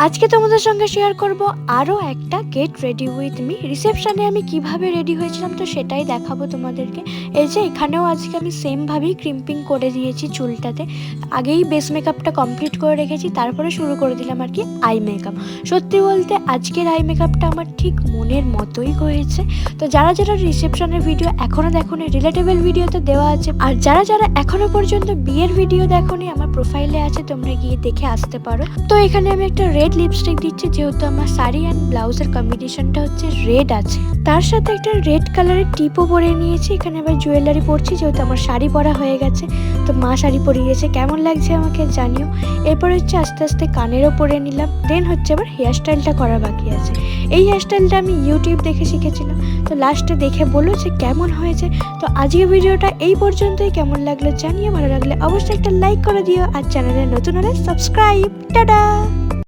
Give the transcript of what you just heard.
আজকে তোমাদের সঙ্গে শেয়ার করব আরও একটা গেট রেডি উইথ মি। রিসেপশানে আমি কিভাবে রেডি হয়েছিলাম তো সেটাই দেখাবো তোমাদেরকে। এই যে এখানেও আজকে আমি সেমভাবেই ক্রিম্পিং করে দিয়েছি চুলটাতে। আগেই বেস মেকআপটা কমপ্লিট করে রেখেছি, তারপরে শুরু করে দিলাম আর কি আই মেকআপ। সত্যি বলতে আজকের আই মেকআপটা আমার ঠিক মনের মতোই হয়েছে। তো যারা যারা রিসেপশনের ভিডিও এখনও দেখোনি, রিলেটেবল ভিডিওতে দেওয়া আছে। আর যারা যারা এখনও পর্যন্ত বিয়ের ভিডিও দেখোনি, আমার প্রোফাইলে আছে, তোমরা গিয়ে দেখে আসতে পারো। তো এখানে আমি একটা রেড লিপস্টিক দিচ্ছি, যেহেতু আমার শাড়ি অ্যান্ড ব্লাউজের কম্বিনেশনটা হচ্ছে রেড আছে। তার সাথে একটা রেড কালারের টিপও পরে নিয়েছি। এখানে আবার জুয়েলারি পরছি, যেহেতু আমার শাড়ি পরা হয়ে গেছে। তো মা শাড়ি পরিয়েছে, কেমন লাগছে আমাকে জানিও। এরপর হচ্ছে আস্তে আস্তে কানেরও পরে নিলাম। দেন হচ্ছে আবার হেয়ার স্টাইলটা করা বাকি আছে। এই হেয়ার স্টাইলটা আমি ইউটিউব দেখে শিখেছিলাম। তো লাস্টে দেখে বললো যে কেমন হয়েছে। তো আজকের ভিডিওটা এই পর্যন্তই। কেমন লাগলো জানিও, ভালো লাগলে অবশ্যই একটা লাইক করে দিও, আর চ্যানেলে নতুন হলে সাবস্ক্রাইব। টাটা।